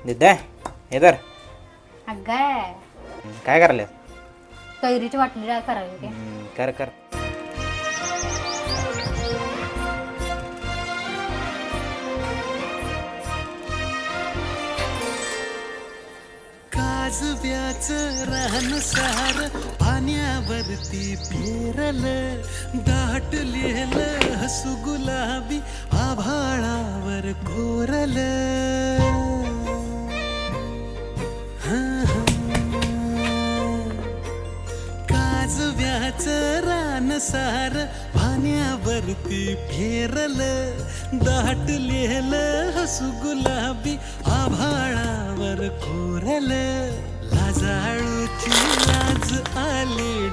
दिद्या हे तर अगं काय करायला कैरीची वाटणी करावी ते कर कर काजव्याच रान सार पाण्यावरती फेरल दाटलेलं हसू गुलाबी आभाळावर कोरल काजव्याच रान सार पाण्यावरती फेरल दाटलेलं हसू गुलाबी आभाळावर कोरल लाजाळूची लाज आली